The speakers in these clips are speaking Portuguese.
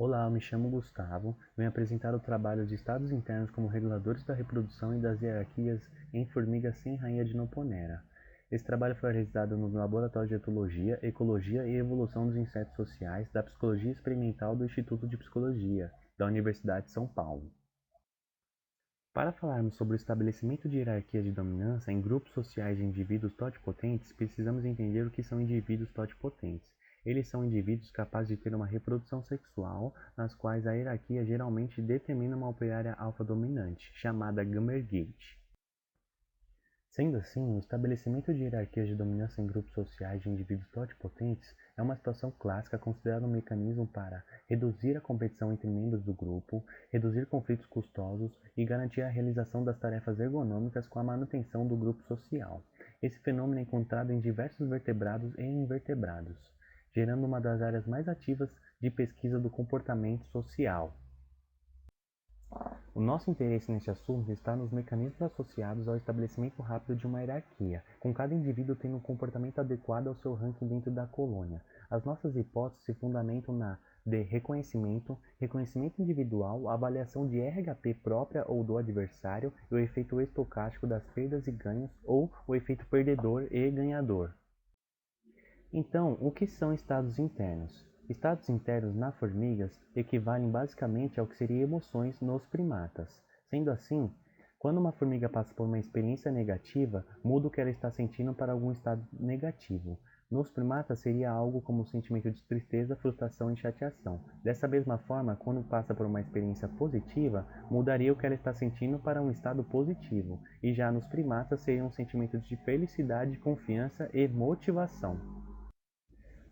Olá, eu me chamo Gustavo, venho apresentar o trabalho de estados internos como reguladores da reprodução e das hierarquias em formigas sem rainha de Noponera. Esse trabalho foi realizado no Laboratório de Etologia, Ecologia e Evolução dos Insetos Sociais da Psicologia Experimental do Instituto de Psicologia, da Universidade de São Paulo. Para falarmos sobre o estabelecimento de hierarquias de dominância em grupos sociais de indivíduos totipotentes, precisamos entender o que são indivíduos totipotentes. Eles são indivíduos capazes de ter uma reprodução sexual, nas quais a hierarquia geralmente determina uma operária alfa dominante, chamada Gamergate. Sendo assim, o estabelecimento de hierarquias de dominância em grupos sociais de indivíduos totipotentes é uma situação clássica considerada um mecanismo para reduzir a competição entre membros do grupo, reduzir conflitos custosos e garantir a realização das tarefas ergonômicas com a manutenção do grupo social. Esse fenômeno é encontrado em diversos vertebrados e invertebrados, gerando uma das áreas mais ativas de pesquisa do comportamento social. O nosso interesse neste assunto está nos mecanismos associados ao estabelecimento rápido de uma hierarquia, com cada indivíduo tendo um comportamento adequado ao seu ranking dentro da colônia. As nossas hipóteses se fundamentam na de reconhecimento, reconhecimento individual, avaliação de RHP própria ou do adversário e o efeito estocástico das perdas e ganhos ou o efeito perdedor e ganhador. Então, o que são estados internos? Estados internos na formigas equivalem basicamente ao que seria emoções nos primatas. Sendo assim, quando uma formiga passa por uma experiência negativa, muda o que ela está sentindo para algum estado negativo. Nos primatas seria algo como o sentimento de tristeza, frustração e chateação. Dessa mesma forma, quando passa por uma experiência positiva, mudaria o que ela está sentindo para um estado positivo. E já nos primatas seria um sentimento de felicidade, confiança e motivação.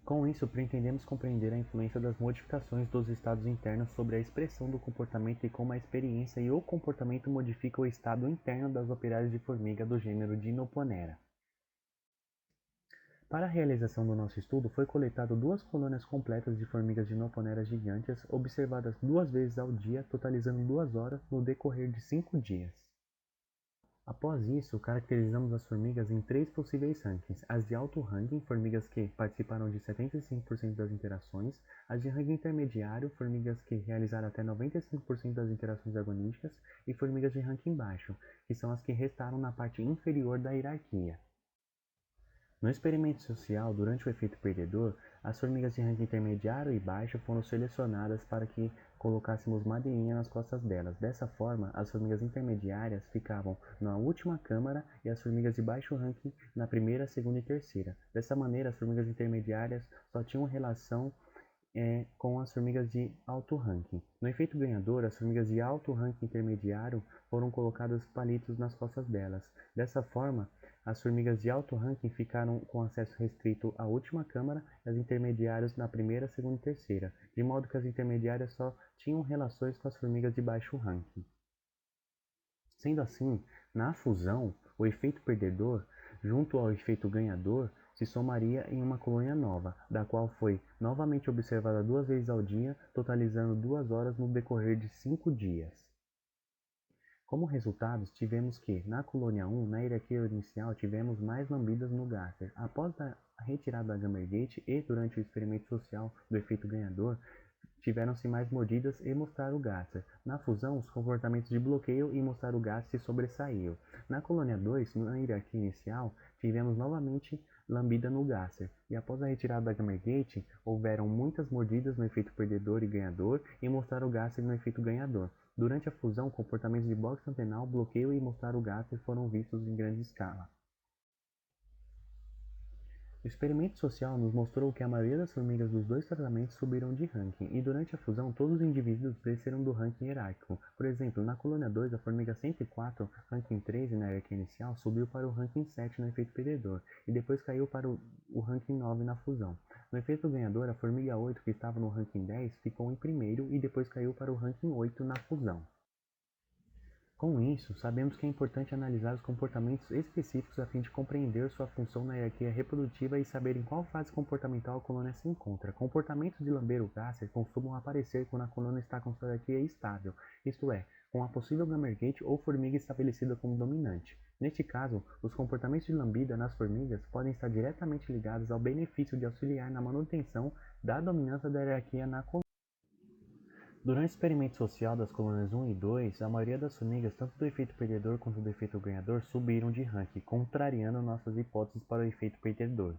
Com isso, pretendemos compreender a influência das modificações dos estados internos sobre a expressão do comportamento e como a experiência e o comportamento modificam o estado interno das operárias de formiga do gênero Dinoponera. Para a realização do nosso estudo, foi coletado 2 colônias completas de formigas Dinoponera gigantes, observadas 2 vezes ao dia, totalizando 2 horas no decorrer de 5 dias. Após isso, caracterizamos as formigas em 3 possíveis rankings: as de alto ranking, formigas que participaram de 75% das interações; as de ranking intermediário, formigas que realizaram até 95% das interações agonísticas; e formigas de ranking baixo, que são as que restaram na parte inferior da hierarquia. No experimento social, durante o efeito perdedor, as formigas de ranking intermediário e baixo foram selecionadas para que colocássemos madeirinha nas costas delas. Dessa forma, as formigas intermediárias ficavam na última câmara e as formigas de baixo ranking na primeira, segunda e terceira. Dessa maneira, as formigas intermediárias só tinham relação com as formigas de alto ranking. No efeito ganhador, as formigas de alto ranking intermediário foram colocadas palitos nas costas delas. Dessa forma, as formigas de alto ranking ficaram com acesso restrito à última câmara e as intermediárias na primeira, segunda e terceira, de modo que as intermediárias só tinham relações com as formigas de baixo ranking. Sendo assim, na fusão, o efeito perdedor, junto ao efeito ganhador, se somaria em uma colônia nova, da qual foi novamente observada 2 vezes ao dia, totalizando 2 horas no decorrer de 5 dias. Como resultados, tivemos que, na colônia 1, na hierarquia inicial, tivemos mais lambidas no Gaster. Após a retirada da Gamergate e durante o experimento social do efeito ganhador, tiveram-se mais mordidas e mostrar o Gaster. Na fusão, os comportamentos de bloqueio e mostrar o Gaster se sobressaíram. Na colônia 2, na hierarquia inicial, tivemos novamente lambida no Gaster. E após a retirada da Gamergate, houveram muitas mordidas no efeito perdedor e ganhador e mostrar o Gaster no efeito ganhador. Durante a fusão, comportamentos de boxe antenal, bloqueio e mostrar o Gaster foram vistos em grande escala. O experimento social nos mostrou que a maioria das formigas dos 2 tratamentos subiram de ranking, e durante a fusão todos os indivíduos desceram do ranking hierárquico. Por exemplo, na colônia 2, a formiga 104, ranking 13 na hierarquia inicial, subiu para o ranking 7 no efeito perdedor, e depois caiu para o ranking 9 na fusão. No efeito ganhador, a formiga 8, que estava no ranking 10, ficou em primeiro e depois caiu para o ranking 8 na fusão. Com isso, sabemos que é importante analisar os comportamentos específicos a fim de compreender sua função na hierarquia reprodutiva e saber em qual fase comportamental a colônia se encontra. Comportamentos de lamber o Gaster costumam aparecer quando a colônia está com sua hierarquia estável, isto é, com a possível Gamergate ou formiga estabelecida como dominante. Neste caso, os comportamentos de lambida nas formigas podem estar diretamente ligados ao benefício de auxiliar na manutenção da dominância da hierarquia na colônia. Durante o experimento social das colônias 1 e 2, a maioria das formigas, tanto do efeito perdedor quanto do efeito ganhador, subiram de ranking, contrariando nossas hipóteses para o efeito perdedor.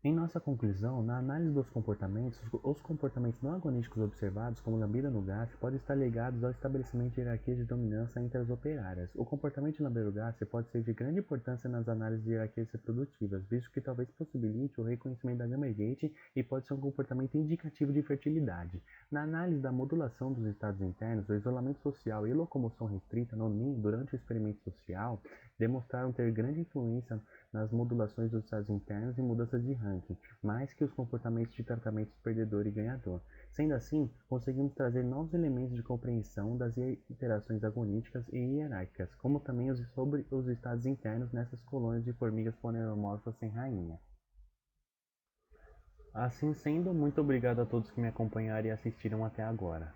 Em nossa conclusão, na análise dos comportamentos, os comportamentos não agonísticos observados, como lambida no GAF, podem estar ligados ao estabelecimento de hierarquias de dominância entre as operárias. O comportamento de lamber no GAF pode ser de grande importância nas análises de hierarquias reprodutivas, visto que talvez possibilite o reconhecimento da Gamergate e pode ser um comportamento indicativo de fertilidade. Na análise da modulação dos estados internos, o isolamento social e locomoção restrita no ninho durante o experimento social demonstraram ter grande influência nas modulações dos estados internos e mudanças de ranking, mais que os comportamentos de tratamentos perdedor e ganhador. Sendo assim, conseguimos trazer novos elementos de compreensão das interações agonísticas e hierárquicas, como também sobre os estados internos nessas colônias de formigas poneromorfas sem rainha. Assim sendo, muito obrigado a todos que me acompanharam e assistiram até agora.